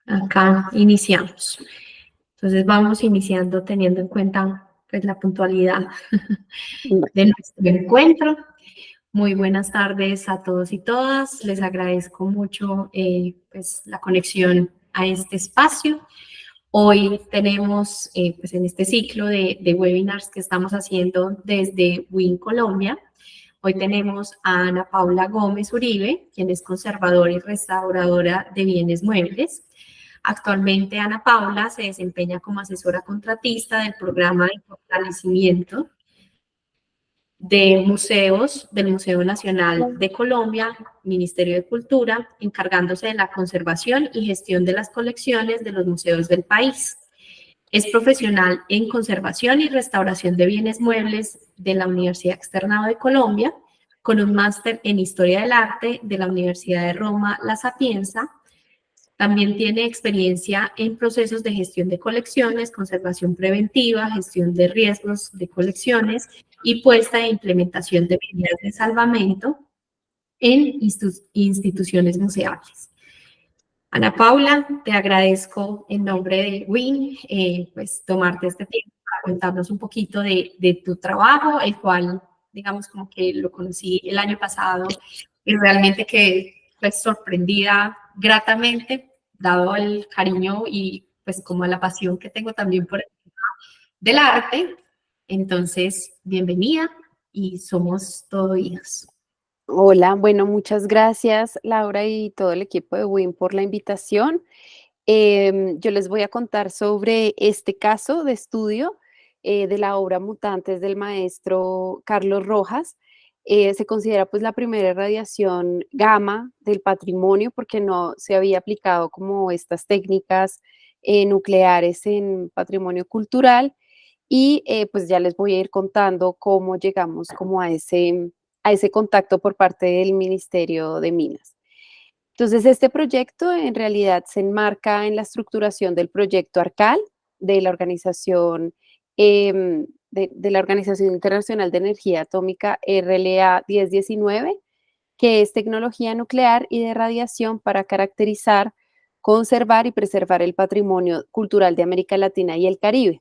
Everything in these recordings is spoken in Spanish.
Acá iniciamos. Entonces vamos iniciando teniendo en cuenta pues, la puntualidad de nuestro encuentro. Muy buenas tardes a todos y todas. Les agradezco mucho pues, la conexión a este espacio. Hoy tenemos pues, en este ciclo de webinars que estamos haciendo desde WIN Colombia. Hoy tenemos a Ana Paula Gómez Uribe, quien es conservadora y restauradora de bienes muebles. Actualmente Ana Paula se desempeña como asesora contratista del programa de fortalecimiento de museos del Museo Nacional de Colombia, Ministerio de Cultura, encargándose de la conservación y gestión de las colecciones de los museos del país. Es profesional en conservación y restauración de bienes muebles de la Universidad Externado de Colombia, con un máster en Historia del Arte de la Universidad de Roma La Sapienza. También tiene experiencia en procesos de gestión de colecciones, conservación preventiva, gestión de riesgos de colecciones y puesta e implementación de medidas de salvamento en instituciones museales. Ana Paula, te agradezco en nombre de WIN, pues tomarte este tiempo para contarnos un poquito de tu trabajo, el cual, digamos, como que lo conocí el año pasado y realmente quedé pues, sorprendida gratamente, dado el cariño y pues como la pasión que tengo también por el tema del arte. Entonces, bienvenida y somos todo oídos. Hola, bueno, muchas gracias Laura y todo el equipo de WIN por la invitación. Yo les voy a contar sobre este caso de estudio de la obra Mutantes del maestro Carlos Rojas. Se considera pues la primera radiación gamma del patrimonio porque no se había aplicado como estas técnicas nucleares en patrimonio cultural y pues ya les voy a ir contando cómo llegamos como a ese contacto por parte del Ministerio de Minas. Entonces, este proyecto en realidad se enmarca en la estructuración del proyecto ARCAL de la de la Organización Internacional de Energía Atómica RLA 1019, que es tecnología nuclear y de radiación para caracterizar, conservar y preservar el patrimonio cultural de América Latina y el Caribe.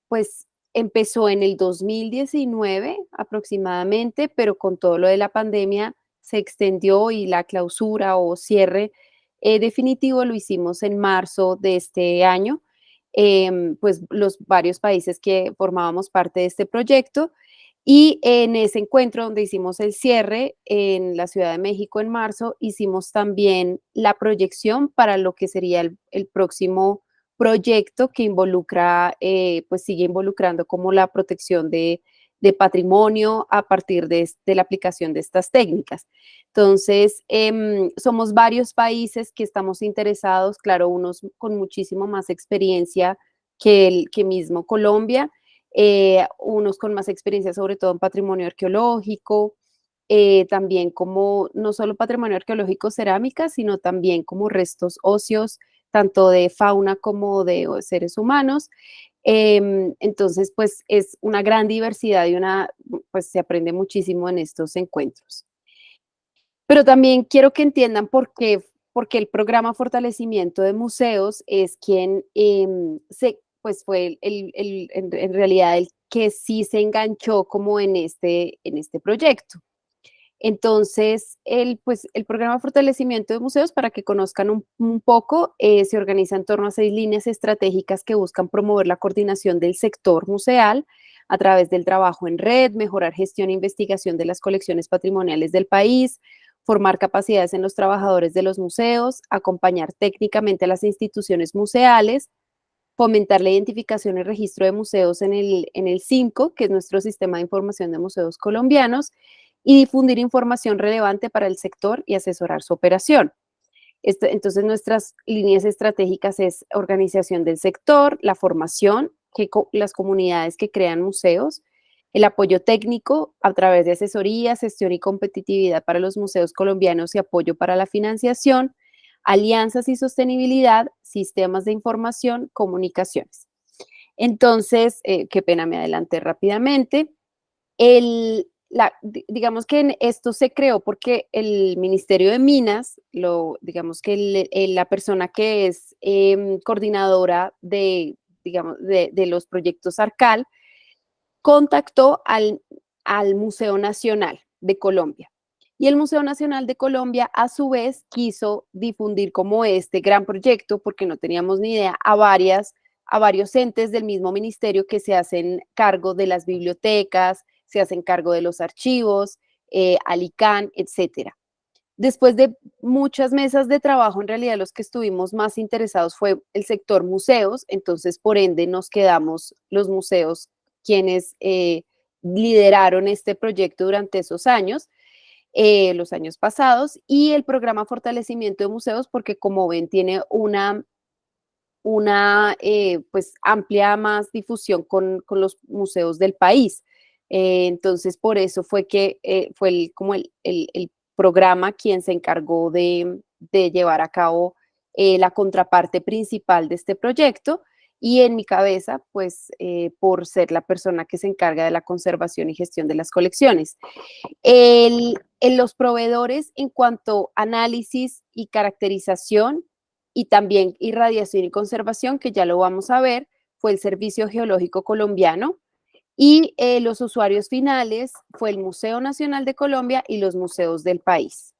Pues empezó en el 2019 aproximadamente, pero con todo lo de la pandemia se extendió y la clausura o cierre definitivo lo hicimos en marzo de este año. Pues los varios países que formábamos parte de este proyecto y en ese encuentro donde hicimos el cierre en la Ciudad de México en marzo, hicimos también la proyección para lo que sería el próximo proyecto que involucra, pues sigue involucrando como la protección de patrimonio a partir de la aplicación de estas técnicas. Entonces, somos varios países que estamos interesados, claro, unos con muchísimo más experiencia que mismo Colombia, unos con más experiencia sobre todo en patrimonio arqueológico, también como no solo patrimonio arqueológico cerámica, sino también como restos óseos, tanto de fauna como de seres humanos. Entonces, pues es una gran diversidad y pues se aprende muchísimo en estos encuentros. Pero también quiero que entiendan por qué el programa Fortalecimiento de Museos es quien pues fue en realidad el que sí se enganchó como en este proyecto. Entonces, pues, el programa Fortalecimiento de Museos, para que conozcan un poco, se organiza en torno a 6 líneas estratégicas que buscan promover la coordinación del sector museal a través del trabajo en red, mejorar gestión e investigación de las colecciones patrimoniales del país, formar capacidades en los trabajadores de los museos, acompañar técnicamente a las instituciones museales, fomentar la identificación y registro de museos en el CINCO, que es nuestro Sistema de Información de Museos Colombianos, y difundir información relevante para el sector y asesorar su operación. Entonces, nuestras líneas estratégicas es organización del sector, la formación, las comunidades que crean museos, el apoyo técnico a través de asesorías, gestión y competitividad para los museos colombianos y apoyo para la financiación, alianzas y sostenibilidad, sistemas de información, comunicaciones. Entonces, qué pena, me adelanté rápidamente. digamos que esto se creó porque el Ministerio de Minas, digamos que la persona que es coordinadora digamos, de los proyectos ARCAL, contactó al Museo Nacional de Colombia. Y el Museo Nacional de Colombia, a su vez, quiso difundir como este gran proyecto, porque no teníamos ni idea, a varios entes del mismo ministerio que se hacen cargo de las bibliotecas, se hacen cargo de los archivos, Alicán, etcétera. Después de muchas mesas de trabajo, en realidad los que estuvimos más interesados fue el sector museos, entonces por ende nos quedamos los museos quienes lideraron este proyecto durante esos años, los años pasados, y el programa Fortalecimiento de Museos, porque como ven tiene una pues amplia más difusión con los museos del país. Entonces, por eso fue que fue como el programa quien se encargó de llevar a cabo la contraparte principal de este proyecto y en mi cabeza, pues por ser la persona que se encarga de la conservación y gestión de las colecciones. En los proveedores en cuanto a análisis y caracterización y también irradiación y conservación, que ya lo vamos a ver, fue el Servicio Geológico Colombiano, y los usuarios finales fue el Museo Nacional de Colombia y los museos del país.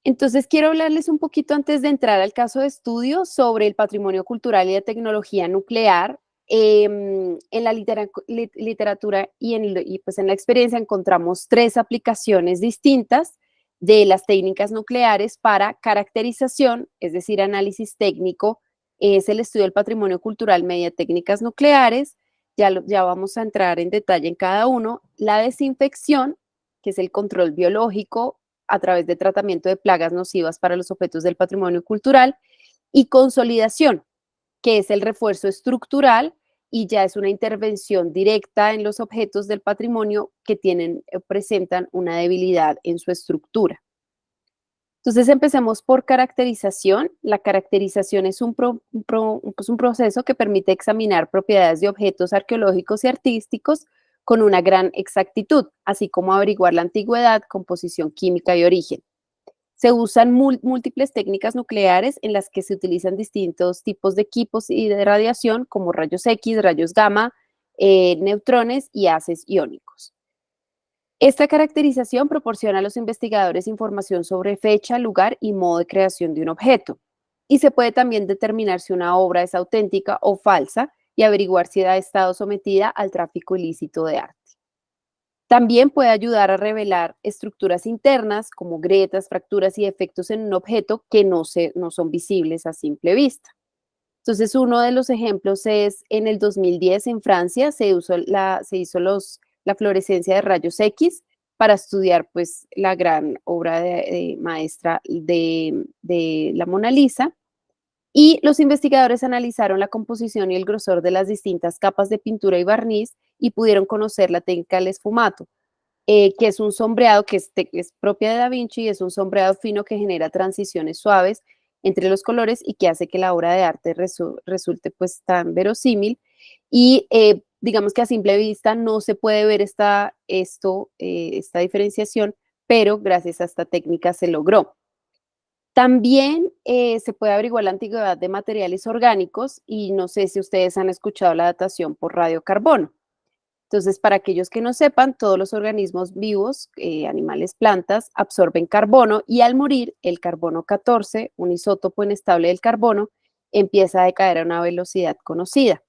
Entonces, quiero hablarles un poquito antes de entrar al caso de estudio sobre el patrimonio cultural y de tecnología nuclear. En la literatura y pues en la experiencia encontramos 3 aplicaciones distintas de las técnicas nucleares para caracterización, es decir, análisis técnico, es el estudio del patrimonio cultural mediante técnicas nucleares, ya vamos a entrar en detalle en cada uno, la desinfección, que es el control biológico a través de tratamiento de plagas nocivas para los objetos del patrimonio cultural, y consolidación, que es el refuerzo estructural y ya es una intervención directa en los objetos del patrimonio que presentan una debilidad en su estructura. Entonces empecemos por caracterización. La caracterización es un proceso que permite examinar propiedades de objetos arqueológicos y artísticos con una gran exactitud, así como averiguar la antigüedad, composición química y origen. Se usan múltiples técnicas nucleares en las que se utilizan distintos tipos de equipos y de radiación como rayos X, rayos gamma, neutrones y haces iónicos. Esta caracterización proporciona a los investigadores información sobre fecha, lugar y modo de creación de un objeto. Y se puede también determinar si una obra es auténtica o falsa y averiguar si ha estado sometida al tráfico ilícito de arte. También puede ayudar a revelar estructuras internas como grietas, fracturas y defectos en un objeto que no son visibles a simple vista. Entonces, uno de los ejemplos es en el 2010 en Francia se hizo la fluorescencia de rayos X para estudiar pues la gran obra maestra de la Mona Lisa. Y los investigadores analizaron la composición y el grosor de las distintas capas de pintura y barniz y pudieron conocer la técnica del esfumato, que es un sombreado que es propia de Da Vinci y es un sombreado fino que genera transiciones suaves entre los colores y que hace que la obra de arte resulte pues tan verosímil. Y digamos que a simple vista no se puede ver esta diferenciación, pero gracias a esta técnica se logró. También se puede averiguar la antigüedad de materiales orgánicos y no sé si ustedes han escuchado la datación por radiocarbono. Entonces, para aquellos que no sepan, todos los organismos vivos, animales, plantas, absorben carbono y al morir, el carbono 14, un isótopo inestable del carbono, empieza a decaer a una velocidad conocida.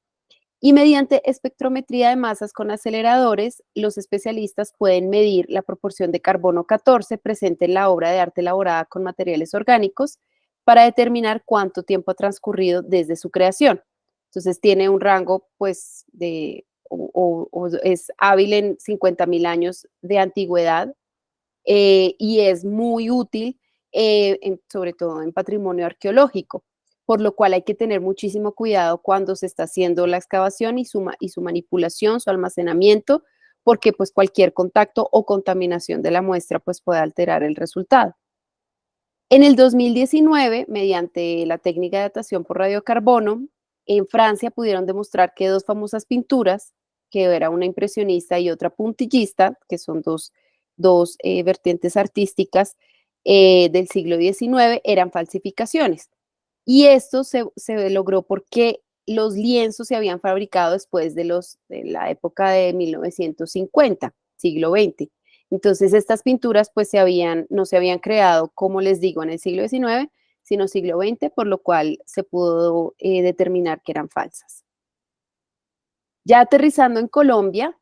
Y mediante espectrometría de masas con aceleradores, los especialistas pueden medir la proporción de carbono 14 presente en la obra de arte elaborada con materiales orgánicos para determinar cuánto tiempo ha transcurrido desde su creación. Entonces tiene un rango pues o es hábil en 50.000 años de antigüedad y es muy útil sobre todo en patrimonio arqueológico, por lo cual hay que tener muchísimo cuidado cuando se está haciendo la excavación y su manipulación, su almacenamiento, porque pues cualquier contacto o contaminación de la muestra pues puede alterar el resultado. En el 2019, mediante la técnica de datación por radiocarbono, en Francia pudieron demostrar que 2 famosas pinturas, que era una impresionista y otra puntillista, que son dos vertientes artísticas del siglo XIX, eran falsificaciones. Y esto se logró porque los lienzos se habían fabricado después de la época de 1950, siglo XX. Entonces, estas pinturas pues no se habían creado, como les digo, en el siglo XIX, sino siglo XX, por lo cual se pudo determinar que eran falsas. Ya aterrizando en Colombia,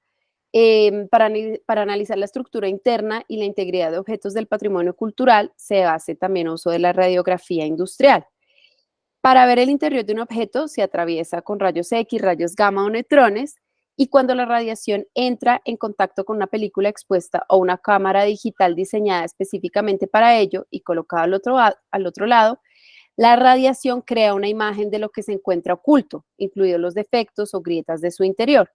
para analizar la estructura interna y la integridad de objetos del patrimonio cultural, se hace también uso de la radiografía industrial. Para ver el interior de un objeto se atraviesa con rayos X, rayos gamma o neutrones, y cuando la radiación entra en contacto con una película expuesta o una cámara digital diseñada específicamente para ello y colocada al otro lado, la radiación crea una imagen de lo que se encuentra oculto, incluidos los defectos o grietas de su interior.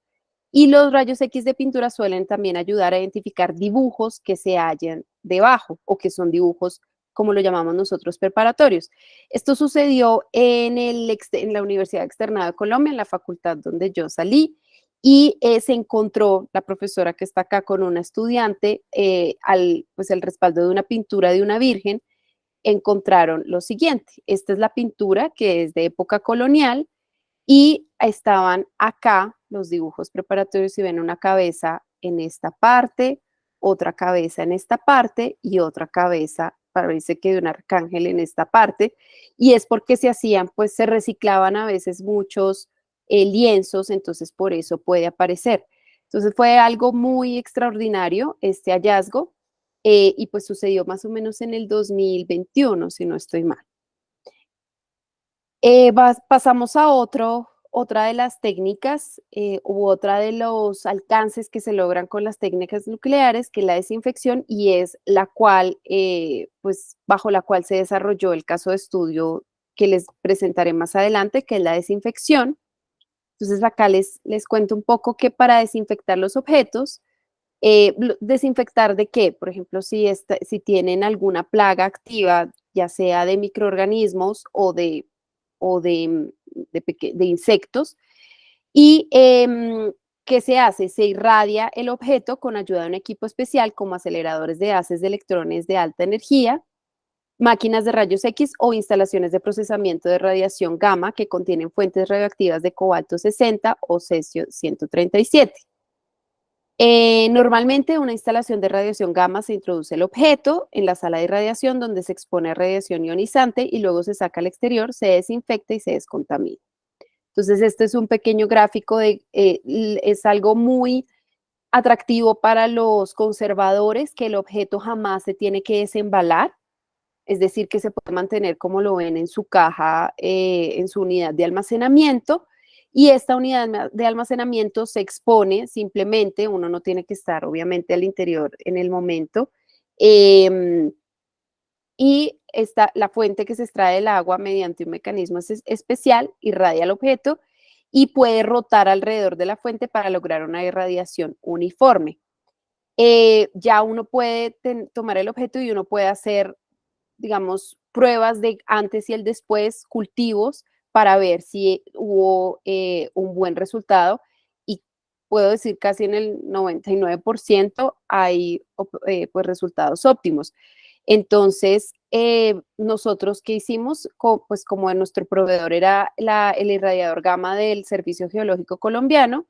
Y los rayos X de pintura suelen también ayudar a identificar dibujos que se hallan debajo o que son dibujos, como lo llamamos nosotros, preparatorios. Esto sucedió en la Universidad Externada de Colombia, en la facultad donde yo salí, y se encontró la profesora que está acá con una estudiante pues el respaldo de una pintura de una virgen. Encontraron lo siguiente: esta es la pintura que es de época colonial y estaban acá los dibujos preparatorios y ven una cabeza en esta parte, otra cabeza en esta parte y otra cabeza, parece que de un arcángel en esta parte, y es porque se hacían, pues se reciclaban a veces muchos lienzos, entonces por eso puede aparecer. Entonces fue algo muy extraordinario este hallazgo, y pues sucedió más o menos en el 2021, si no estoy mal. Pasamos a otra de las técnicas u otra de los alcances que se logran con las técnicas nucleares, que es la desinfección, y es la cual, pues bajo la cual se desarrolló el caso de estudio que les presentaré más adelante, que es la desinfección. Entonces acá les cuento un poco que para desinfectar los objetos, ¿desinfectar de qué? Por ejemplo, si tienen alguna plaga activa, ya sea de microorganismos o de insectos. ¿Y qué se hace? Se irradia el objeto con ayuda de un equipo especial como aceleradores de haces de electrones de alta energía, máquinas de rayos X o instalaciones de procesamiento de radiación gamma que contienen fuentes radioactivas de cobalto 60 o cesio 137. Normalmente una instalación de radiación gamma se introduce el objeto en la sala de irradiación donde se expone a radiación ionizante y luego se saca al exterior, se desinfecta y se descontamina. Entonces, este es un pequeño gráfico es algo muy atractivo para los conservadores, que el objeto jamás se tiene que desembalar, es decir, que se puede mantener como lo ven en su caja, en su unidad de almacenamiento, y esta unidad de almacenamiento se expone simplemente, uno no tiene que estar obviamente al interior en el momento, y la fuente que se extrae del agua mediante un mecanismo especial irradia el objeto y puede rotar alrededor de la fuente para lograr una irradiación uniforme. Ya uno puede tomar el objeto y uno puede hacer, digamos, pruebas de antes y el después, cultivos, para ver si hubo un buen resultado. Y puedo decir casi en el 99% hay pues resultados óptimos. Entonces, nosotros, ¿qué hicimos? Pues como nuestro proveedor era el irradiador gamma del Servicio Geológico Colombiano,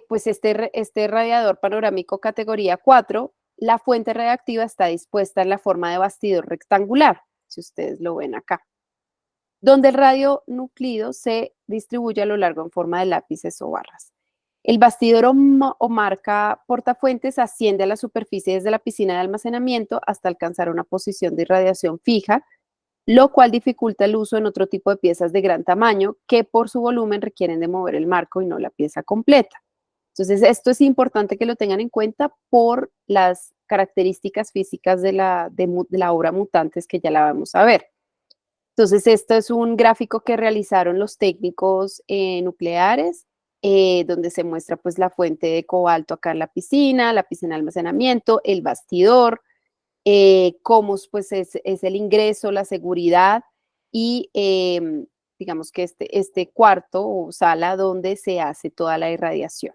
pues este radiador panorámico categoría 4, la fuente radiactiva está dispuesta en la forma de bastidor rectangular, si ustedes lo ven acá, donde el radionúclido se distribuye a lo largo en forma de lápices o barras. El bastidor o marca portafuentes asciende a la superficie desde la piscina de almacenamiento hasta alcanzar una posición de irradiación fija, lo cual dificulta el uso en otro tipo de piezas de gran tamaño que por su volumen requieren de mover el marco y no la pieza completa. Entonces, esto es importante que lo tengan en cuenta por las características físicas de la obra Mutantes, que ya la vamos a ver. Entonces, esto es un gráfico que realizaron los técnicos nucleares, donde se muestra pues la fuente de cobalto acá en la piscina de almacenamiento, el bastidor, cómo pues es el ingreso, la seguridad y digamos que este cuarto o sala donde se hace toda la irradiación.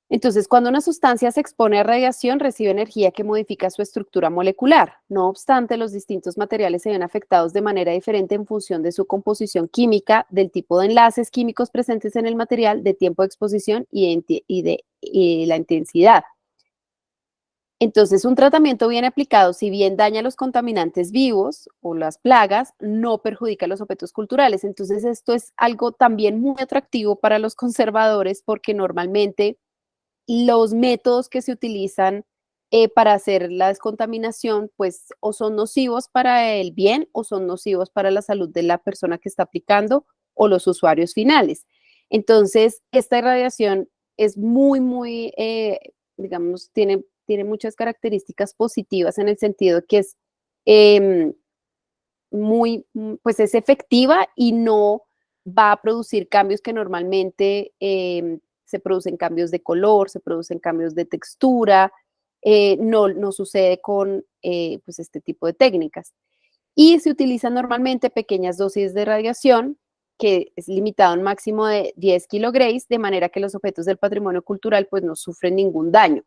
Entonces, cuando una sustancia se expone a radiación, recibe energía que modifica su estructura molecular. No obstante, los distintos materiales se ven afectados de manera diferente en función de su composición química, del tipo de enlaces químicos presentes en el material, de tiempo de exposición y la intensidad. Entonces, un tratamiento bien aplicado, si bien daña los contaminantes vivos o las plagas, no perjudica los objetos culturales. Entonces, esto es algo también muy atractivo para los conservadores porque normalmente los métodos que se utilizan para hacer la descontaminación, pues o son nocivos para el bien o son nocivos para la salud de la persona que está aplicando o los usuarios finales. Entonces, esta irradiación es muy, digamos, tiene muchas características positivas en el sentido que es em, pues es efectiva y no va a producir cambios que normalmente se producen cambios de color, se producen cambios de textura, no sucede con pues este tipo de técnicas. Y se utilizan normalmente pequeñas dosis de radiación, que es limitado a un máximo de 10 kilograys, de manera que los objetos del patrimonio cultural pues no sufren ningún daño.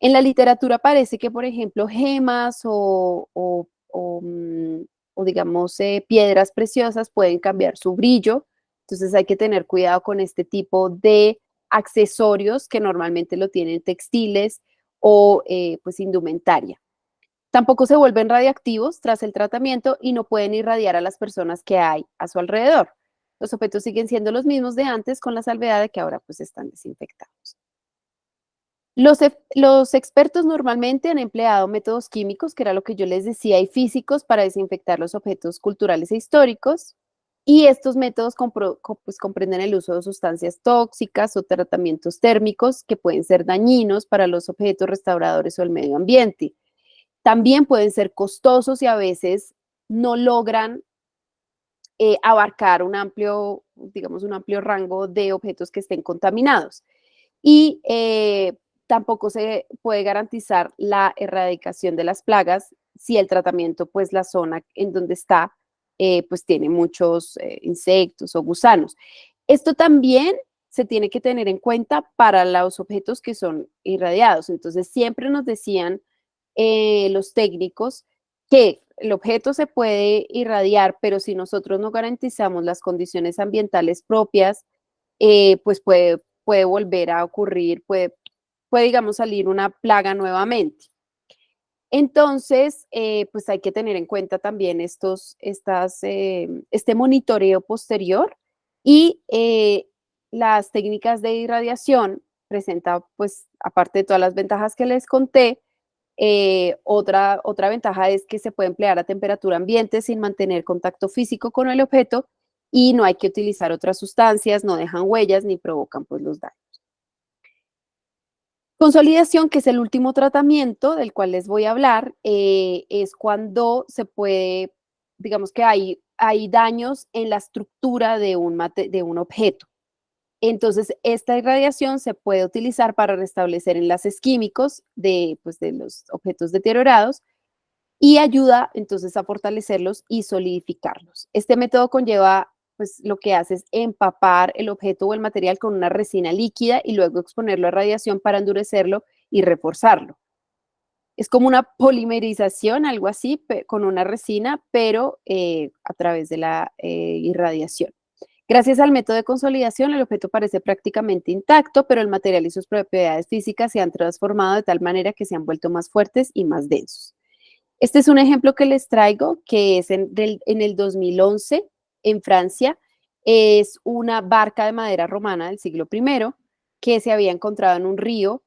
En la literatura parece que, por ejemplo, gemas o digamos, piedras preciosas pueden cambiar su brillo. Entonces hay que tener cuidado con este tipo de accesorios que normalmente lo tienen textiles o pues indumentaria. Tampoco se vuelven radiactivos tras el tratamiento y no pueden irradiar a las personas que hay a su alrededor. Los objetos siguen siendo los mismos de antes con la salvedad de que ahora pues están desinfectados. Los expertos normalmente han empleado métodos químicos, que era lo que yo les decía, y físicos para desinfectar los objetos culturales e históricos. Y estos métodos pues, comprenden el uso de sustancias tóxicas o tratamientos térmicos que pueden ser dañinos para los objetos restauradores o el medio ambiente. También pueden ser costosos y a veces no logran abarcar digamos, un amplio rango de objetos que estén contaminados. Y tampoco se puede garantizar la erradicación de las plagas si el tratamiento, pues la zona en donde está, pues tiene muchos insectos o gusanos. Esto también se tiene que tener en cuenta para los objetos que son irradiados. Entonces, siempre nos decían los técnicos que el objeto se puede irradiar, pero si nosotros no garantizamos las condiciones ambientales propias, pues puede volver a ocurrir, digamos, salir una plaga nuevamente. Entonces, pues hay que tener en cuenta también este monitoreo posterior y las técnicas de irradiación presenta, pues, aparte de todas las ventajas que les conté, otra ventaja es que se puede emplear a temperatura ambiente sin mantener contacto físico con el objeto y no hay que utilizar otras sustancias, no dejan huellas ni provocan pues los daños. Consolidación, que es el último tratamiento del cual les voy a hablar, es cuando se puede, digamos que hay daños en la estructura de un objeto. Entonces, esta irradiación se puede utilizar para restablecer enlaces químicos pues, de los objetos deteriorados y ayuda entonces a fortalecerlos y solidificarlos. Este método conlleva, pues lo que hace es empapar el objeto o el material con una resina líquida y luego exponerlo a radiación para endurecerlo y reforzarlo. Es como una polimerización, algo así, con una resina, pero a través de la irradiación. Gracias al método de consolidación, el objeto parece prácticamente intacto, pero el material y sus propiedades físicas se han transformado de tal manera que se han vuelto más fuertes y más densos. Este es un ejemplo que les traigo, que es en el 2011, en Francia. Es una barca de madera romana del siglo I que se había encontrado en un río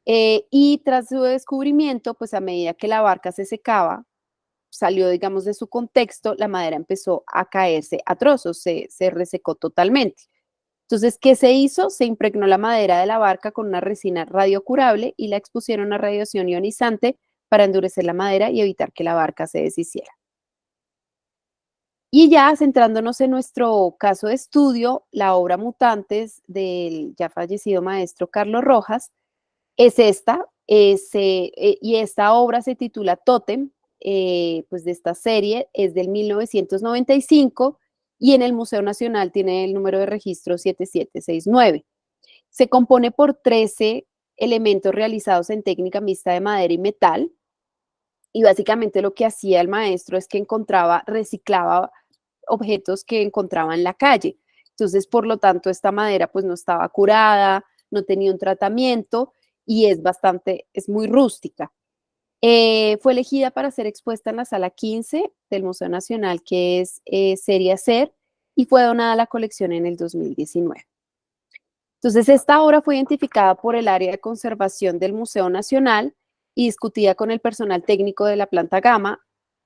y tras su descubrimiento, pues a medida que la barca se secaba, salió, digamos, de su contexto, la madera empezó a caerse a trozos, se resecó totalmente. Entonces, ¿qué se hizo? Se impregnó la madera de la barca con una resina radiocurable y la expusieron a radiación ionizante para endurecer la madera y evitar que la barca se deshiciera. Y ya centrándonos en nuestro caso de estudio, la obra Mutantes del ya fallecido maestro Carlos Rojas es esta, y esta obra se titula Tótem, pues de esta serie es del 1995 y en el Museo Nacional tiene el número de registro 7769. Se compone por 13 elementos realizados en técnica mixta de madera y metal, y básicamente lo que hacía el maestro es que reciclaba objetos que encontraba en la calle. Entonces, por lo tanto, esta madera pues no estaba curada, no tenía un tratamiento y es muy rústica. Fue elegida para ser expuesta en la sala 15 del Museo Nacional, que es Serie Ser, y fue donada a la colección en el 2019. Entonces, esta obra fue identificada por el área de conservación del Museo Nacional y discutida con el personal técnico de la planta Gama,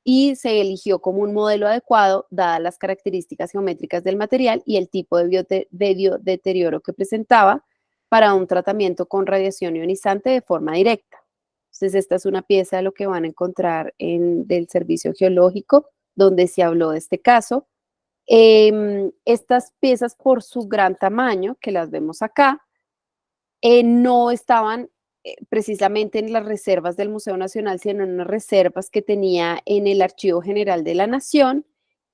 y se eligió como un modelo adecuado dadas las características geométricas del material y el tipo de biodeterioro que presentaba para un tratamiento con radiación ionizante de forma directa. Entonces, esta es una pieza de lo que van a encontrar del Servicio Geológico, donde se habló de este caso. Estas piezas, por su gran tamaño, que las vemos acá, no estaban precisamente en las reservas del Museo Nacional, sino en unas reservas que tenía en el Archivo General de la Nación,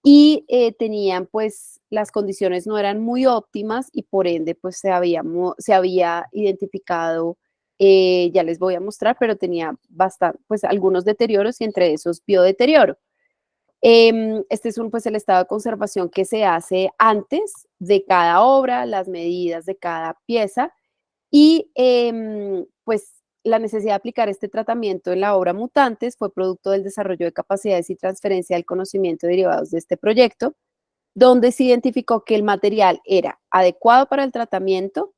y tenían, pues, las condiciones no eran muy óptimas y por ende, pues, se había identificado, ya les voy a mostrar, pero tenía bastante, pues, algunos deterioros y entre esos biodeterioro. Este es pues, el estado de conservación que se hace antes de cada obra, las medidas de cada pieza y pues la necesidad de aplicar este tratamiento en la obra Mutantes fue producto del desarrollo de capacidades y transferencia del conocimiento derivados de este proyecto, donde se identificó que el material era adecuado para el tratamiento,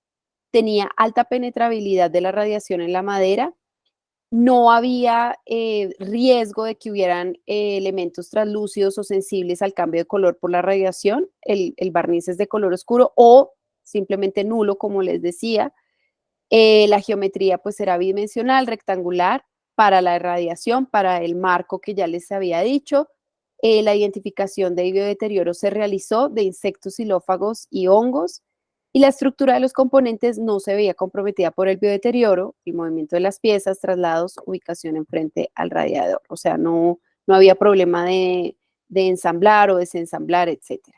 tenía alta penetrabilidad de la radiación en la madera, no había riesgo de que hubieran elementos translúcidos o sensibles al cambio de color por la radiación. El barniz es de color oscuro o simplemente nulo, como les decía. La geometría pues era bidimensional, rectangular, para la irradiación, para el marco que ya les había dicho. La identificación de biodeterioro se realizó de insectos xilófagos y hongos, y la estructura de los componentes no se veía comprometida por el biodeterioro, el movimiento de las piezas, traslados, ubicación en frente al radiador. O sea, no había problema de ensamblar o desensamblar, etcétera.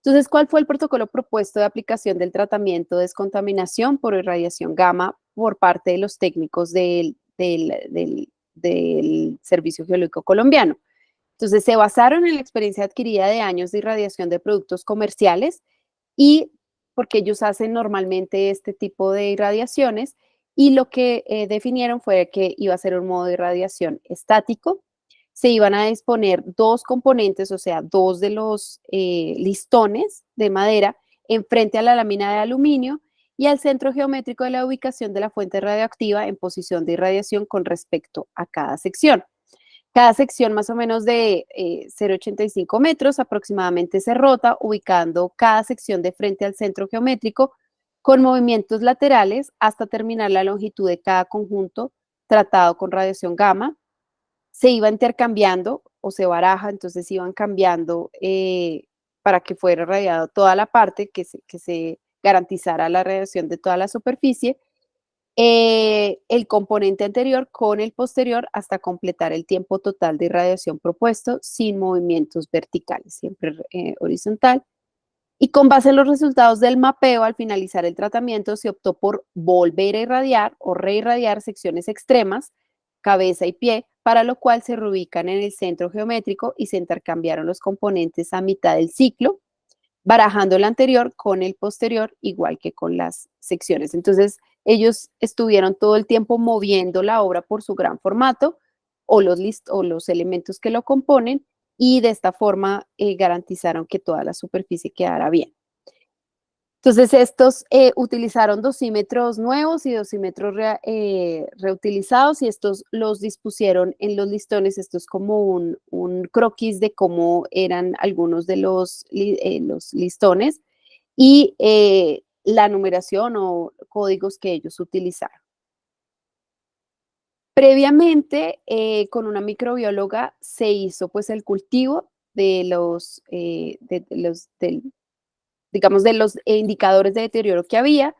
Entonces, ¿cuál fue el protocolo propuesto de aplicación del tratamiento de descontaminación por irradiación gamma por parte de los técnicos del Servicio Geológico Colombiano? Entonces, se basaron en la experiencia adquirida de años de irradiación de productos comerciales, y porque ellos hacen normalmente este tipo de irradiaciones, y lo que definieron fue que iba a ser un modo de irradiación estático. Se iban a disponer dos componentes, o sea, dos de los listones de madera enfrente a la lámina de aluminio y al centro geométrico de la ubicación de la fuente radioactiva en posición de irradiación con respecto a cada sección. Cada sección más o menos de 0,85 metros aproximadamente se rota, ubicando cada sección de frente al centro geométrico con movimientos laterales hasta terminar la longitud de cada conjunto tratado con radiación gamma. Se iba intercambiando o se baraja, entonces iban cambiando para que fuera radiado toda la parte, que se garantizara la radiación de toda la superficie, el componente anterior con el posterior hasta completar el tiempo total de irradiación propuesto sin movimientos verticales, siempre horizontal. Y con base en los resultados del mapeo, al finalizar el tratamiento, se optó por volver a irradiar o reirradiar secciones extremas, cabeza y pie, para lo cual se reubican en el centro geométrico y se intercambiaron los componentes a mitad del ciclo, barajando el anterior con el posterior, igual que con las secciones. Entonces, ellos estuvieron todo el tiempo moviendo la obra por su gran formato o los elementos que lo componen, y de esta forma garantizaron que toda la superficie quedara bien. Entonces, estos utilizaron dosímetros nuevos y dosímetros reutilizados, y estos los dispusieron en los listones. Esto es como un croquis de cómo eran algunos de los listones y la numeración o códigos que ellos utilizaron. Previamente, con una microbióloga se hizo pues el cultivo de digamos, de los indicadores de deterioro que había.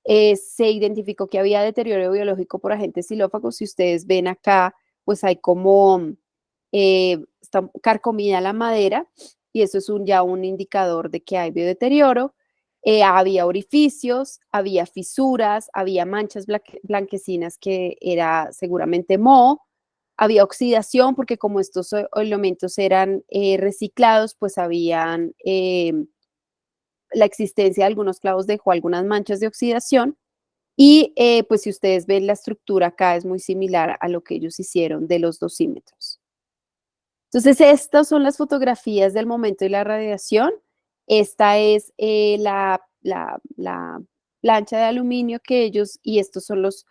Se identificó que había deterioro biológico por agentes xilófagos. Si ustedes ven acá, pues hay como está carcomida la madera y eso es ya un indicador de que hay biodeterioro. Había orificios, había fisuras, había manchas blanquecinas que era seguramente moho, había oxidación porque como estos elementos eran reciclados, pues habían la existencia de algunos clavos dejó algunas manchas de oxidación y pues si ustedes ven la estructura acá es muy similar a lo que ellos hicieron de los dosímetros. Entonces, estas son las fotografías del momento de la radiación. Esta es la plancha de aluminio que ellos, y estos son los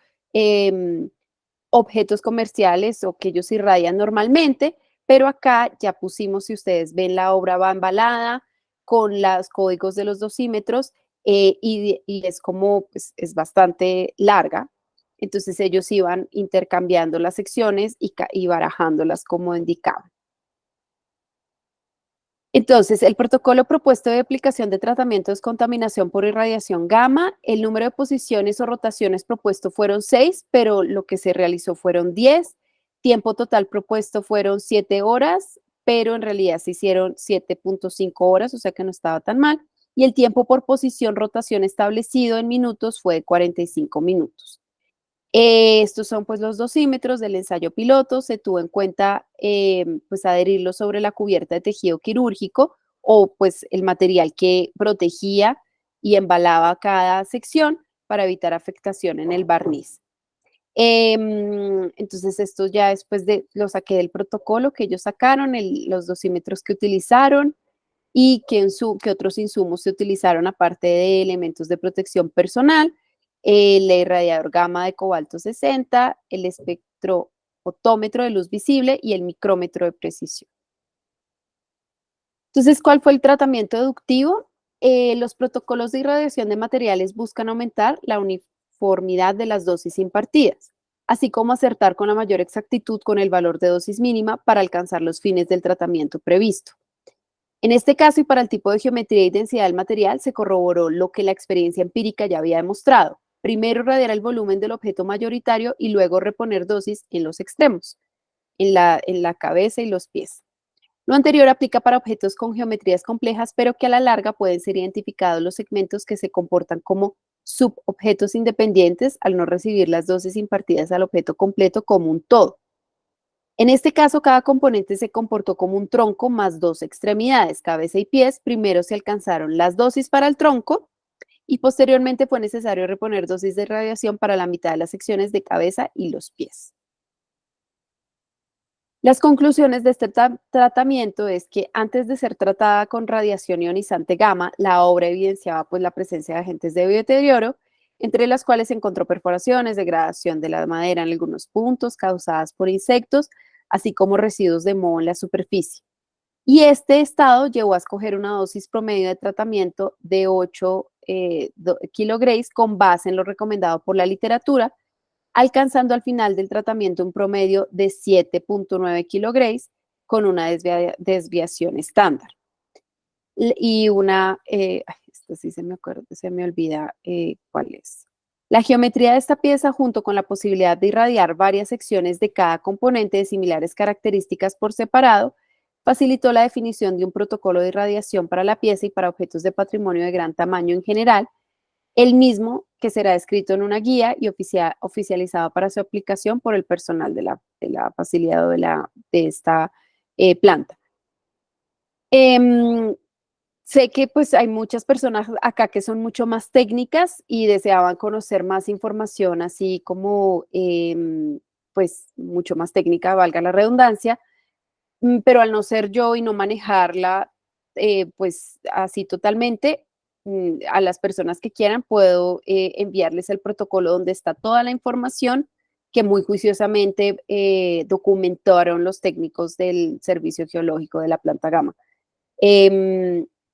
objetos comerciales o que ellos irradian normalmente, pero acá ya pusimos, si ustedes ven, la obra va embalada con los códigos de los dosímetros y es como, pues, es bastante larga. Entonces, ellos iban intercambiando las secciones y barajándolas como indicaban. Entonces, el protocolo propuesto de aplicación de tratamiento de descontaminación por irradiación gamma, el número de posiciones o rotaciones propuesto fueron 6, pero lo que se realizó fueron 10. Tiempo total propuesto fueron 7 horas, pero en realidad se hicieron 7.5 horas, o sea que no estaba tan mal. Y el tiempo por posición rotación establecido en minutos fue de 45 minutos. Estos son pues los dosímetros del ensayo piloto. Se tuvo en cuenta pues adherirlo sobre la cubierta de tejido quirúrgico o pues el material que protegía y embalaba cada sección para evitar afectación en el barniz. Entonces esto ya después lo saqué del protocolo que ellos sacaron, los dosímetros que utilizaron y qué otros insumos se utilizaron aparte de elementos de protección personal, el irradiador gamma de cobalto 60, el espectrofotómetro de luz visible y el micrómetro de precisión. Entonces, ¿cuál fue el tratamiento deductivo? Los protocolos de irradiación de materiales buscan aumentar la uniformidad de las dosis impartidas, así como acertar con la mayor exactitud con el valor de dosis mínima para alcanzar los fines del tratamiento previsto. En este caso y para el tipo de geometría y densidad del material, se corroboró lo que la experiencia empírica ya había demostrado. Primero irradiar el volumen del objeto mayoritario y luego reponer dosis en los extremos, en la cabeza y los pies. Lo anterior aplica para objetos con geometrías complejas, pero que a la larga pueden ser identificados los segmentos que se comportan como subobjetos independientes al no recibir las dosis impartidas al objeto completo como un todo. En este caso, cada componente se comportó como un tronco más dos extremidades, cabeza y pies. Primero se alcanzaron las dosis para el tronco y posteriormente fue necesario reponer dosis de radiación para la mitad de las secciones de cabeza y los pies. Las conclusiones de este tratamiento es que antes de ser tratada con radiación ionizante gamma, la obra evidenciaba pues la presencia de agentes de biodeterioro, entre las cuales se encontró perforaciones, degradación de la madera en algunos puntos causadas por insectos, así como residuos de moho en la superficie. Y este estado llevó a escoger una dosis promedio de tratamiento de 8 kilogramos con base en lo recomendado por la literatura, alcanzando al final del tratamiento un promedio de 7.9 kilogramos con una desviación estándar. Y esto sí se me olvida cuál es. La geometría de esta pieza, junto con la posibilidad de irradiar varias secciones de cada componente de similares características por separado, facilitó la definición de un protocolo de irradiación para la pieza y para objetos de patrimonio de gran tamaño en general, el mismo que será escrito en una guía y oficializado para su aplicación por el personal de la facilidad o de esta planta. Sé que pues hay muchas personas acá que son mucho más técnicas y deseaban conocer más información, así como pues mucho más técnica, valga la redundancia, pero al no ser yo y no manejarla pues así totalmente, a las personas que quieran puedo enviarles el protocolo donde está toda la información que muy juiciosamente documentaron los técnicos del Servicio Geológico de la Planta Gamma.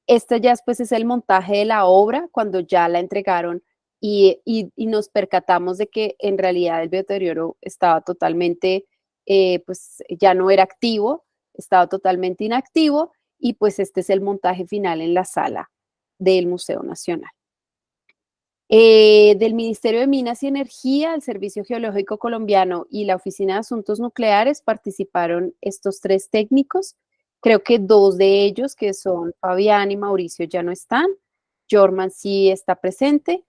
Este ya después es el montaje de la obra cuando ya la entregaron y nos percatamos de que en realidad el biodeterioro estaba totalmente, pues ya no era activo, estaba totalmente inactivo y pues este es el montaje final en la sala del Museo Nacional. Del Ministerio de Minas y Energía, el Servicio Geológico Colombiano y la Oficina de Asuntos Nucleares participaron estos 3 técnicos. Creo que 2 de ellos, que son Fabián y Mauricio, ya no están. Jorman sí está presente.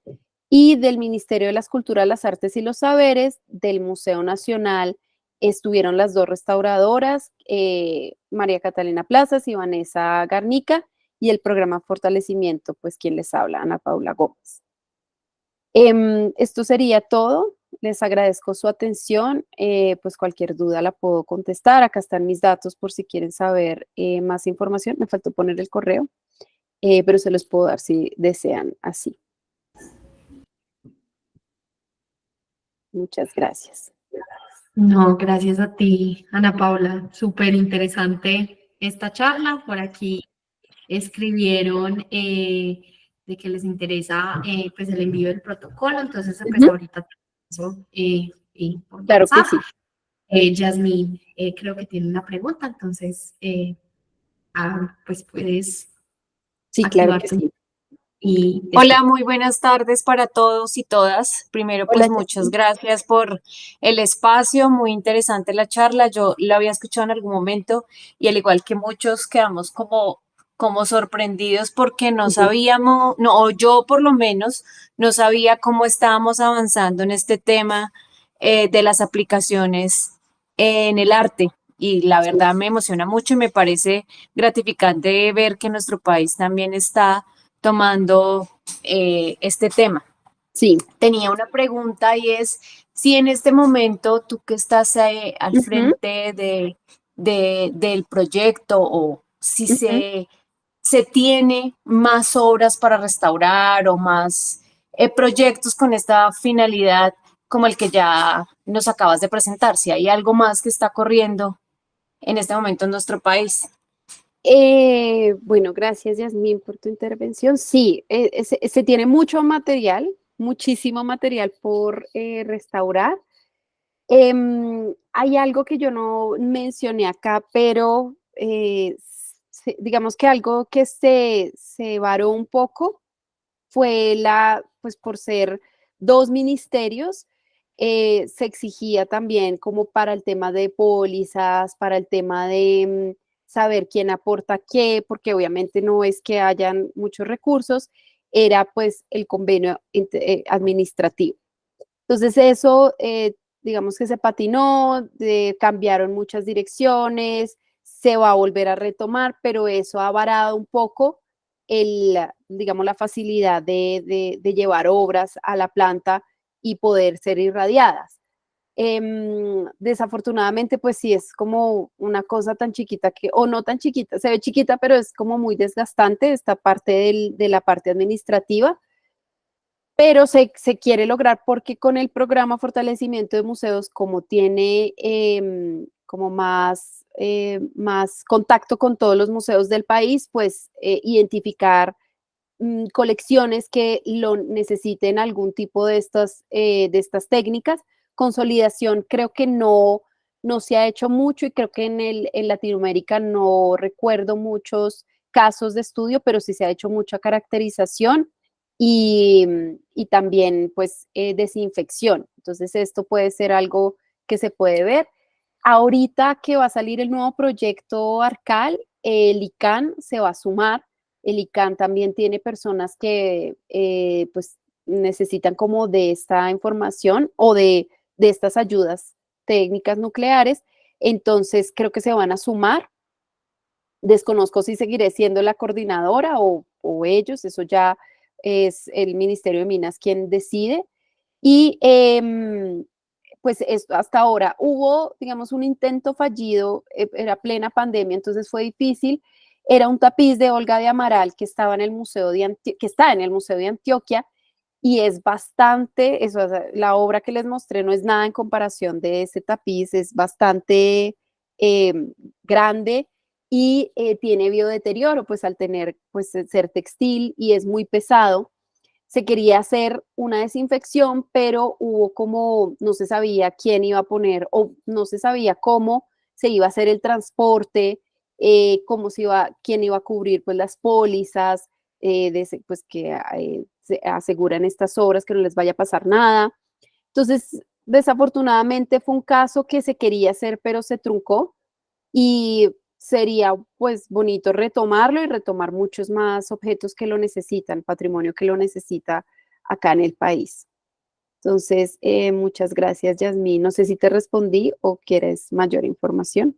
Y del Ministerio de las Culturas, las Artes y los Saberes, del Museo Nacional, estuvieron las 2 restauradoras, María Catalina Plazas y Vanessa Garnica, y el programa Fortalecimiento, pues quien les habla, Ana Paula Gómez. Esto sería todo. Les agradezco su atención. Pues cualquier duda la puedo contestar. Acá están mis datos por si quieren saber más información. Me faltó poner el correo, pero se los puedo dar si desean así. Muchas gracias. No, gracias a ti, Ana Paula. Súper interesante esta charla. Por aquí escribieron de que les interesa pues el envío del protocolo. Entonces, pues ahorita eso, por Claro que WhatsApp. sí. Yasmín, creo que tiene una pregunta, entonces, pues puedes Sí, claro activar que tu sí. y Hola, muy buenas tardes para todos y todas. Primero, pues Hola, muchas Yasmín. gracias por el espacio, muy interesante la charla. Yo la había escuchado en algún momento y al igual que muchos quedamos como sorprendidos porque no sabíamos, no, o yo por lo menos no sabía cómo estábamos avanzando en este tema de las aplicaciones en el arte. Y la verdad me emociona mucho y me parece gratificante ver que nuestro país también está tomando este tema. Sí. Tenía una pregunta y es si en este momento tú que estás al frente del proyecto o si se tiene más obras para restaurar o más proyectos con esta finalidad como el que ya nos acabas de presentar, si hay algo más que está corriendo en este momento en nuestro país. Bueno, gracias, Yasmín, por tu intervención. Sí, se tiene mucho material, muchísimo material por restaurar. Hay algo que yo no mencioné acá, pero digamos que algo que se varó un poco fue pues por ser 2 ministerios, se exigía también como para el tema de pólizas, para el tema de saber quién aporta qué, porque obviamente no es que hayan muchos recursos, era pues el convenio administrativo. Entonces eso, digamos que se patinó, cambiaron muchas direcciones, se va a volver a retomar, pero eso ha varado un poco digamos, la facilidad de llevar obras a la planta y poder ser irradiadas. Desafortunadamente, pues sí, es como una cosa tan chiquita que, o no tan chiquita, se ve chiquita, pero es como muy desgastante esta parte de la parte administrativa, pero se quiere lograr porque con el programa Fortalecimiento de Museos, como tiene como más contacto con todos los museos del país, pues identificar colecciones que lo necesiten algún tipo de estas técnicas. Consolidación creo que no se ha hecho mucho y creo que en Latinoamérica no recuerdo muchos casos de estudio, pero sí se ha hecho mucha caracterización y también pues desinfección. Entonces esto puede ser algo que se puede ver. Ahorita que va a salir el nuevo proyecto Arcal, el ICANN se va a sumar. El ICANN también tiene personas que pues necesitan como de esta información o de estas ayudas técnicas nucleares. Entonces creo que se van a sumar. Desconozco si seguiré siendo la coordinadora o ellos, eso ya es el Ministerio de Minas quien decide. Y pues esto, hasta ahora hubo, digamos, un intento fallido, era plena pandemia, entonces fue difícil. Era un tapiz de Olga de Amaral que estaba en el que está en el Museo de Antioquia y es bastante, eso, la obra que les mostré no es nada en comparación de ese tapiz, es bastante grande y tiene biodeterioro, pues al tener, pues ser textil y es muy pesado. Se quería hacer una desinfección, pero hubo como, no se sabía quién iba a poner o no se sabía cómo se iba a hacer el transporte, quién iba a cubrir pues las pólizas, pues que se aseguran estas obras que no les vaya a pasar nada. Entonces, desafortunadamente fue un caso que se quería hacer, pero se truncó y sería pues bonito retomarlo y retomar muchos más objetos que lo necesitan, patrimonio que lo necesita acá en el país. Entonces, muchas gracias, Yasmín. No sé si te respondí o quieres mayor información.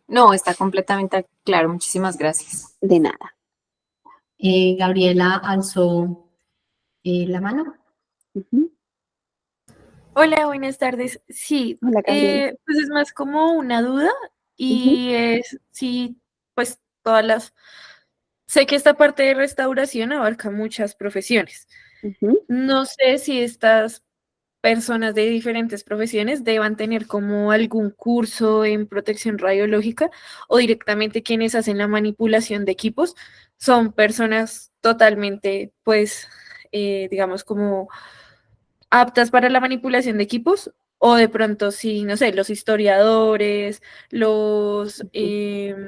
No, está completamente claro. Muchísimas gracias. De nada. Gabriela alzó la mano. Ujú. Hola, buenas tardes. Sí, Hola, Gabriela. pues es más como una duda Ujú, y es sí, pues todas las... Sé que esta parte de restauración abarca muchas profesiones. ujú. No sé si estas personas de diferentes profesiones deban tener como algún curso en protección radiológica o directamente quienes hacen la manipulación de equipos son personas totalmente, pues, digamos, como aptas para la manipulación de equipos, o de pronto sí, no sé, los historiadores, los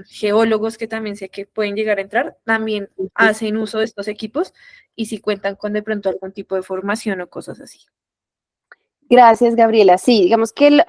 geólogos que también sé que pueden llegar a entrar, también Ujú. hacen uso de estos equipos y si cuentan con de pronto algún tipo de formación o cosas así. Gracias, Gabriela. Sí, digamos que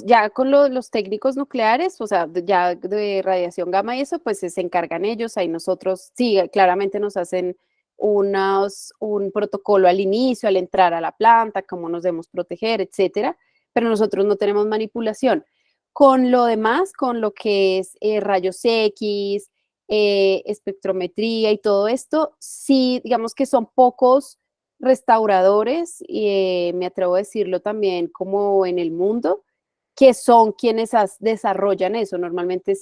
ya con los técnicos nucleares, o sea, ya de radiación gamma y eso, pues se encargan ellos. Ahí nosotros, sí, claramente nos hacen un protocolo al inicio, al entrar a la planta, cómo nos debemos proteger, etcétera, pero nosotros no tenemos manipulación. Con lo demás, con lo que es rayos X, espectrometría y todo esto, sí, digamos que son pocos restauradores, y me atrevo a decirlo también como en el mundo, que son quienes desarrollan eso. Normalmente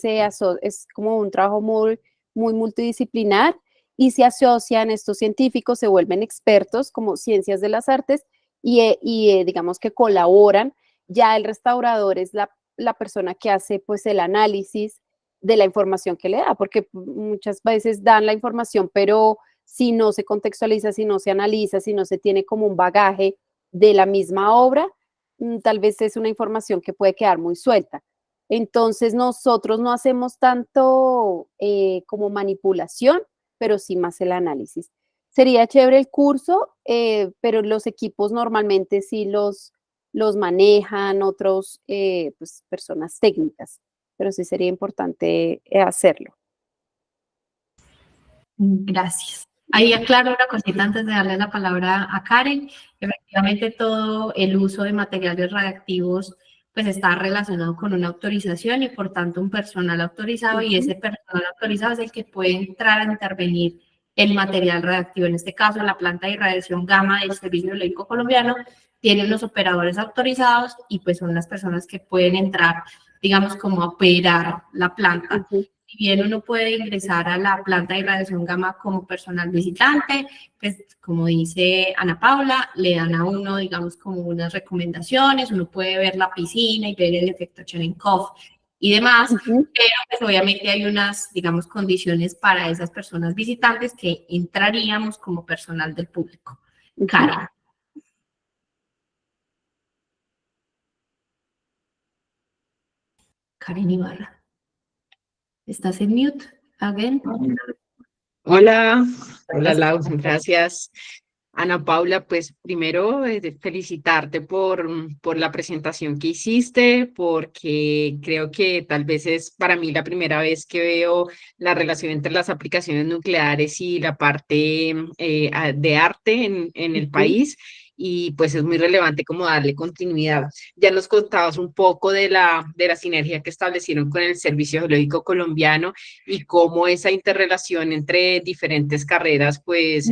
es como un trabajo muy, muy multidisciplinar y se asocian estos científicos, se vuelven expertos como ciencias de las artes digamos que colaboran. Ya el restaurador es la persona que hace pues el análisis de la información que le da, porque muchas veces dan la información, pero si no se contextualiza, si no se analiza, si no se tiene como un bagaje de la misma obra, tal vez es una información que puede quedar muy suelta. Entonces nosotros no hacemos tanto como manipulación, pero sí más el análisis. Sería chévere el curso, pero los equipos normalmente sí los manejan otros, pues, personas técnicas, pero sí sería importante hacerlo. Gracias. Ahí aclaro una cosita antes de darle la palabra a Karen. Efectivamente, todo el uso de materiales radiactivos pues está relacionado con una autorización y por tanto un personal autorizado y ese personal autorizado es el que puede entrar a intervenir el material radiactivo. En este caso, la planta de irradiación gamma del Servicio Geológico Colombiano tiene unos operadores autorizados y pues son las personas que pueden entrar, digamos, como a operar la planta. Si bien uno puede ingresar a la planta de irradiación gamma como personal visitante, pues como dice Ana Paula, le dan a uno, digamos, como unas recomendaciones, uno puede ver la piscina y ver el efecto Cherenkov y demás, pero pues obviamente hay unas, digamos, condiciones para esas personas visitantes que entraríamos como personal del público. Karen. Karen Ibarra. ¿Estás en mute? Again. Hola, hola Lau, gracias. Ana Paula, pues primero felicitarte por la presentación que hiciste, porque creo que tal vez es para mí la primera vez que veo la relación entre las aplicaciones nucleares y la parte de arte en el país. Y pues es muy relevante como darle continuidad. Ya nos contabas un poco de la sinergia que establecieron con el Servicio Geológico Colombiano y cómo esa interrelación entre diferentes carreras, pues,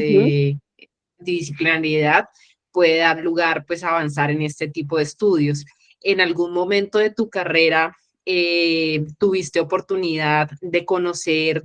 disciplinariedad puede dar lugar, pues, a avanzar en este tipo de estudios. ¿En algún momento de tu carrera tuviste oportunidad de conocer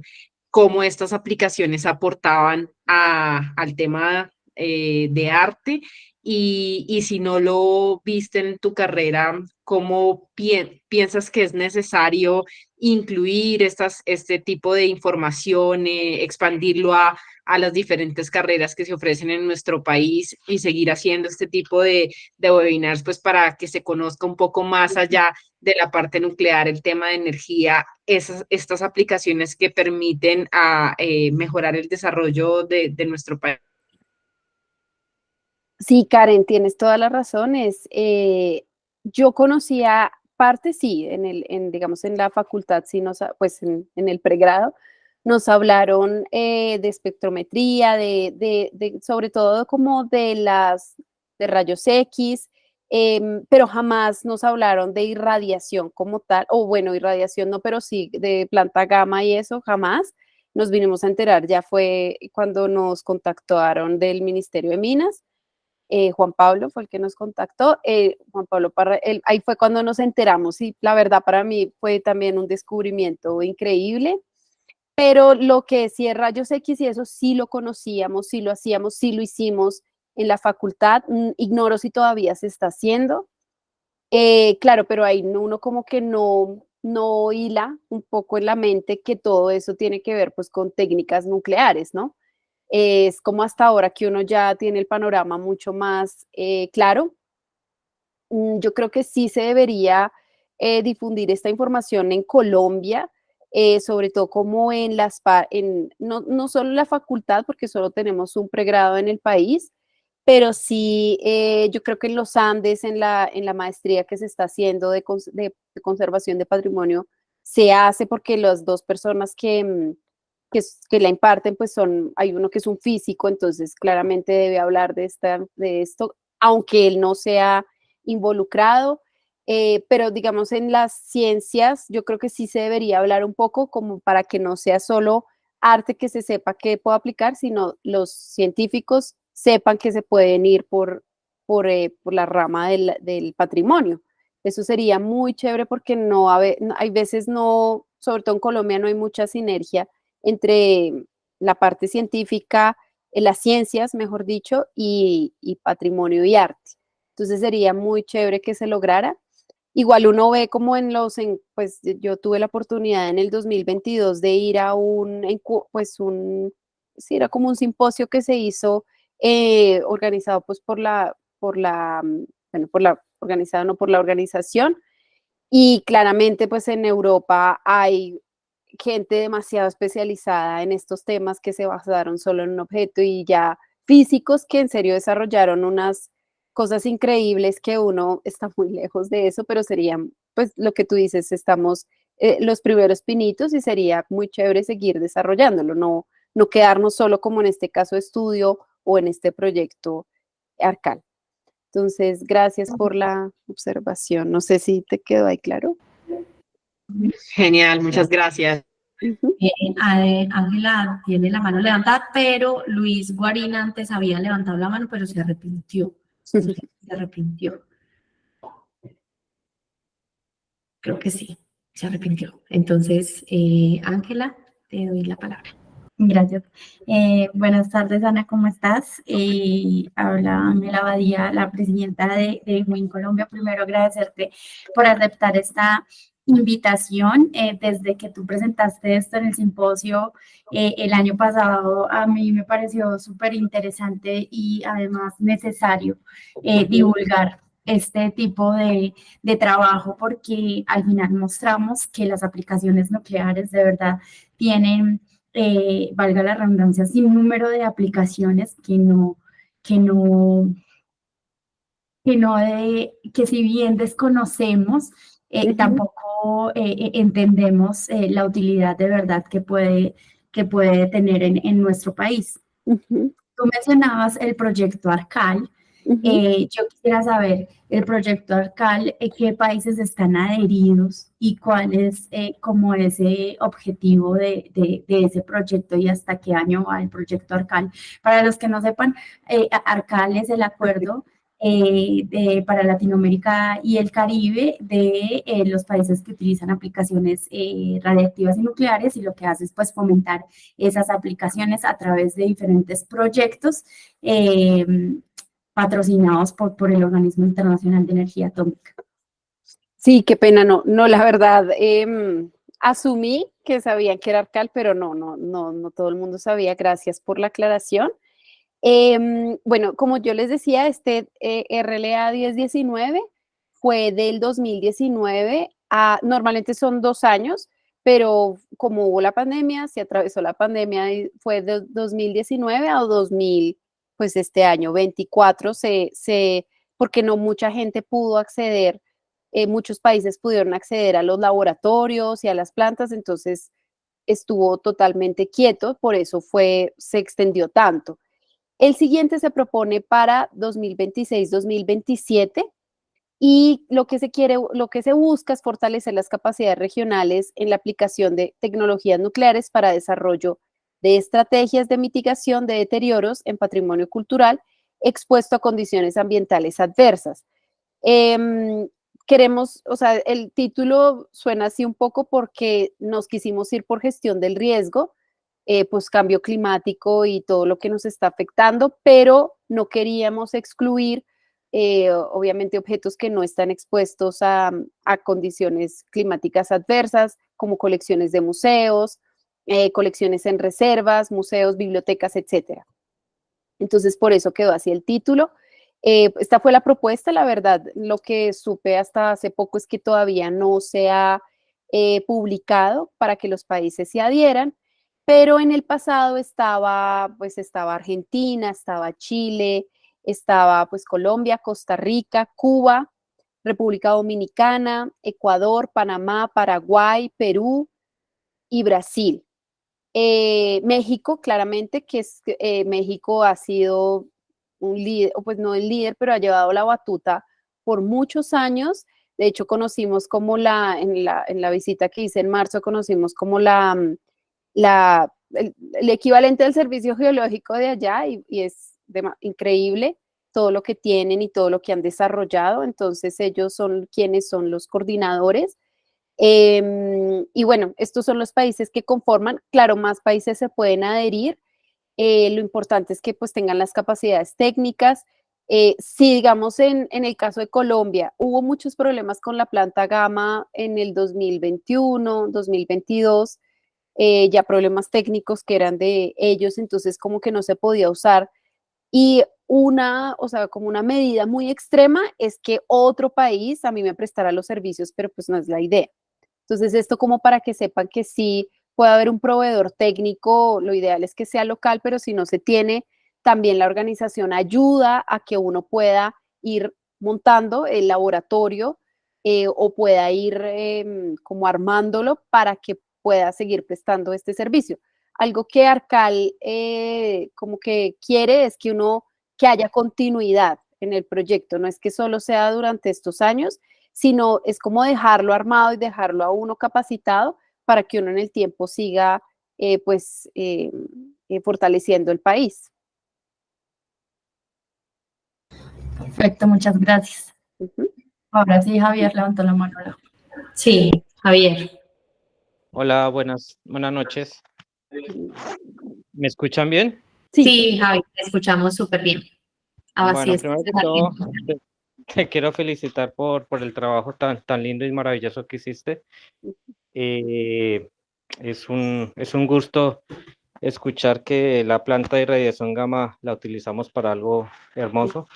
cómo estas aplicaciones aportaban al tema de arte? Y si no lo viste en tu carrera, ¿cómo piensas que es necesario incluir este tipo de información, expandirlo a las diferentes carreras que se ofrecen en nuestro país y seguir haciendo este tipo de webinars, pues para que se conozca un poco más allá de la parte nuclear, el tema de energía, estas aplicaciones que permiten mejorar el desarrollo de nuestro país. Sí, Karen, tienes todas las razones. Yo conocía parte, sí, digamos, en la facultad, sí, pues en el pregrado, nos hablaron de espectrometría, sobre todo como de rayos X, pero jamás nos hablaron de irradiación como tal, o bueno, irradiación no, pero sí de planta gamma y eso, jamás. Nos vinimos a enterar, ya fue cuando nos contactaron del Ministerio de Minas. Juan Pablo fue el que nos contactó, Juan Pablo Parra, ahí fue cuando nos enteramos y la verdad para mí fue también un descubrimiento increíble, pero lo que sí es rayos X y eso sí lo conocíamos, sí lo hacíamos, sí lo hicimos en la facultad, ignoro si todavía se está haciendo, claro, pero ahí uno como que no hila un poco en la mente que todo eso tiene que ver pues con técnicas nucleares, ¿no? Es como hasta ahora que uno ya tiene el panorama mucho más claro. Yo creo que sí se debería difundir esta información en Colombia, sobre todo como no solo en la facultad, porque solo tenemos un pregrado en el país, pero sí yo creo que en los Andes, en la maestría que se está haciendo de conservación de patrimonio, se hace porque las dos personas que la imparten, pues hay uno que es un físico, entonces claramente debe hablar de esto, aunque él no sea involucrado, pero digamos en las ciencias yo creo que sí se debería hablar un poco como para que no sea solo arte que se sepa que puedo aplicar, sino los científicos sepan que se pueden ir por la rama del patrimonio. Eso sería muy chévere porque hay veces no, sobre todo en Colombia, no hay mucha sinergia entre la parte científica, las ciencias, mejor dicho, y patrimonio y arte. Entonces sería muy chévere que se lograra. Igual uno ve como pues yo tuve la oportunidad en el 2022 de ir a sí, era como un simposio que se hizo organizado pues organizado no por la organización, y claramente pues en Europa hay gente demasiado especializada en estos temas que se basaron solo en un objeto y ya físicos que en serio desarrollaron unas cosas increíbles que uno está muy lejos de eso, pero serían, pues lo que tú dices, estamos los primeros pinitos y sería muy chévere seguir desarrollándolo, no quedarnos solo como en este caso estudio o en este proyecto ARCAL. Entonces, gracias por la observación. No sé si te quedó ahí claro. Genial, muchas gracias. Ujú. Ángela tiene la mano levantada, pero Luis Guarín antes había levantado la mano, pero se arrepintió. No sé si se arrepintió. Creo que sí, se arrepintió. Entonces, Ángela, te doy la palabra. Gracias. Buenas tardes, Ana, ¿cómo estás? Habla Ángela Badía, la presidenta de WIN Colombia. Primero, agradecerte por aceptar esta invitación. Desde que tú presentaste esto en el simposio el año pasado, a mí me pareció súper interesante y además necesario divulgar este tipo de trabajo porque al final mostramos que las aplicaciones nucleares de verdad tienen valga la redundancia, sin número de aplicaciones que si bien desconocemos, tampoco entendemos la utilidad de verdad que puede tener en nuestro país. Ujú, Tú mencionabas el proyecto ARCAL. ujú. Yo quisiera saber, el proyecto ARCAL, qué países están adheridos y cuál es como ese objetivo de ese proyecto y hasta qué año va el proyecto ARCAL. Para los que no sepan, ARCAL es el acuerdo para Latinoamérica y el Caribe de los países que utilizan aplicaciones radiactivas y nucleares, y lo que hace es pues fomentar esas aplicaciones a través de diferentes proyectos patrocinados por el Organismo Internacional de Energía Atómica. Sí, qué pena, no, la verdad, asumí que sabían que era ARCAL, pero no todo el mundo sabía. Gracias por la aclaración. Bueno, como yo les decía, RLA 1019 fue del 2019 normalmente son 2 años, pero como hubo la pandemia, se atravesó la pandemia y fue de 2019 a 2000, pues este año 24 porque no mucha gente pudo acceder, muchos países pudieron acceder a los laboratorios y a las plantas, entonces estuvo totalmente quieto, por eso se extendió tanto. El siguiente se propone para 2026-2027 y lo que se busca es fortalecer las capacidades regionales en la aplicación de tecnologías nucleares para desarrollo de estrategias de mitigación de deterioros en patrimonio cultural expuesto a condiciones ambientales adversas. O sea, el título suena así un poco porque nos quisimos ir por gestión del riesgo, pues cambio climático y todo lo que nos está afectando, pero no queríamos excluir obviamente objetos que no están expuestos a condiciones climáticas adversas, como colecciones de museos, colecciones en reservas, museos, bibliotecas, etcétera. Entonces, por eso quedó así el título. Esta fue la propuesta, la verdad, lo que supe hasta hace poco es que todavía no se ha publicado para que los países se adhieran, pero en el pasado estaba Argentina, estaba Chile, estaba pues Colombia, Costa Rica, Cuba, República Dominicana, Ecuador, Panamá, Paraguay, Perú y Brasil. México, claramente, México ha sido un líder, o pues no el líder, pero ha llevado la batuta por muchos años. De hecho, conocimos como en la visita que hice en marzo, conocimos como el equivalente del servicio geológico de allá y es increíble todo lo que tienen y todo lo que han desarrollado. Entonces, ellos son quienes son los coordinadores. Y bueno, estos son los países que conforman. Claro, más países se pueden adherir. Lo importante es que pues tengan las capacidades técnicas. Si digamos en el caso de Colombia, hubo muchos problemas con la planta Gama en el 2021, 2022, ya problemas técnicos que eran de ellos, entonces como que no se podía usar. Y o sea, como una medida muy extrema es que otro país a mí me prestara los servicios, pero pues no es la idea. Entonces, esto como para que sepan que sí puede haber un proveedor técnico, lo ideal es que sea local, pero si no se tiene, también la organización ayuda a que uno pueda ir montando el laboratorio o pueda ir como armándolo para que pueda seguir prestando este servicio. Algo que Arcal como que quiere es que haya continuidad en el proyecto, no es que solo sea durante estos años, sino es como dejarlo armado y dejarlo a uno capacitado para que uno en el tiempo siga fortaleciendo el país. Perfecto, muchas gracias. Ahora sí, Javier levantó la mano. Sí, Javier. Hola, buenas noches. ¿Me escuchan bien? Sí, Javier, te escuchamos súper bien. Bueno, primero que todo, te quiero felicitar por el trabajo tan lindo y maravilloso que hiciste. Es un gusto escuchar que la planta de radiación gamma la utilizamos para algo hermoso.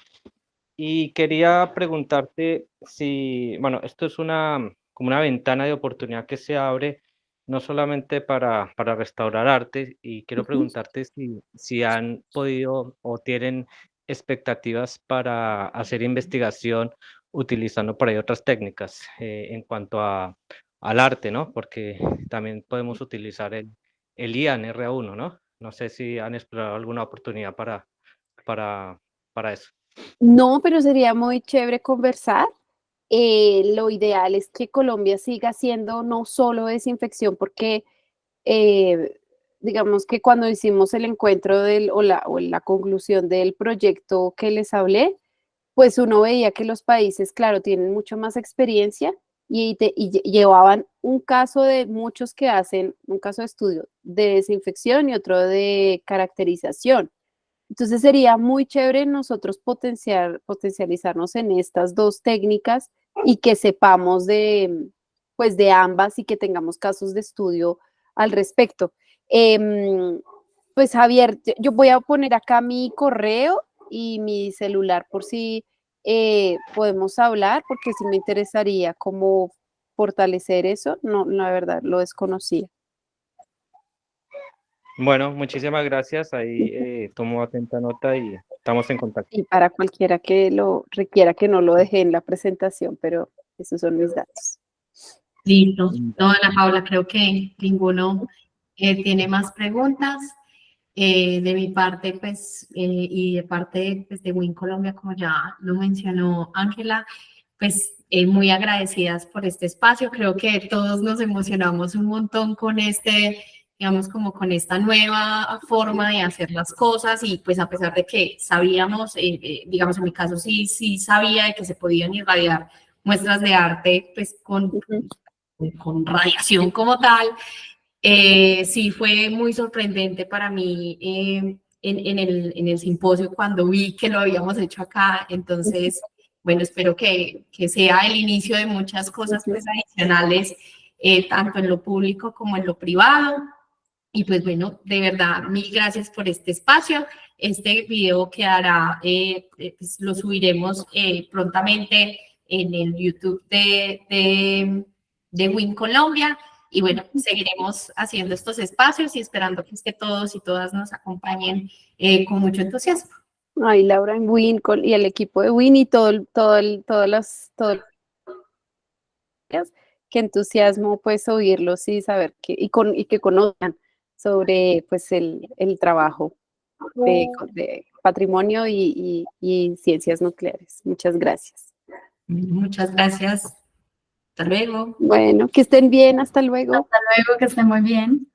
Y quería preguntarte si, bueno, esto es como una ventana de oportunidad que se abre no solamente para restaurar arte, y quiero preguntarte si han podido o tienen expectativas para hacer investigación utilizando por ahí otras técnicas en cuanto al arte, ¿no? Porque también podemos utilizar el IAN RA1, ¿no? No sé si han explorado alguna oportunidad para eso. No, pero sería muy chévere conversar. Lo ideal es que Colombia siga haciendo no solo desinfección, porque digamos que cuando hicimos el encuentro o la conclusión del proyecto que les hablé, pues uno veía que los países, claro, tienen mucho más experiencia y llevaban un caso de muchos que hacen, un caso de estudio de desinfección y otro de caracterización. Entonces sería muy chévere nosotros potencializarnos en estas dos técnicas y que sepamos pues de ambas y que tengamos casos de estudio al respecto. Pues Javier, yo voy a poner acá mi correo y mi celular por si podemos hablar, porque sí me interesaría cómo fortalecer eso. No, la verdad, lo desconocía. Bueno, muchísimas gracias. Ahí tomo atenta nota y estamos en contacto. Y para cualquiera que lo requiera, que no lo deje en la presentación, pero esos son mis datos. Listo. No, Ana Paula, creo que ninguno tiene más preguntas. De mi parte, pues, y de parte pues, de Win Colombia, como ya lo mencionó Ángela, pues muy agradecidas por este espacio. Creo que todos nos emocionamos un montón con digamos, como con esta nueva forma de hacer las cosas y pues a pesar de que sabíamos, digamos, en mi caso sí sabía de que se podían irradiar muestras de arte, pues con radiación como tal. Sí, fue muy sorprendente para mí en el simposio cuando vi que lo habíamos hecho acá. Entonces, bueno, espero que sea el inicio de muchas cosas pues, adicionales, tanto en lo público como en lo privado. Y pues bueno, de verdad, mil gracias por este espacio. Este video quedará, pues, lo subiremos prontamente en el YouTube de Win Colombia. Y bueno, seguiremos haciendo estos espacios y esperando pues, que todos y todas nos acompañen con mucho entusiasmo. Ay, Laura, en Win y el equipo de Win y qué entusiasmo pues oírlos y saber y que conozcan sobre pues el trabajo de patrimonio y ciencias nucleares. Muchas gracias. Muchas gracias. Hasta luego. Bueno, que estén bien, hasta luego. Hasta luego, que esté muy bien.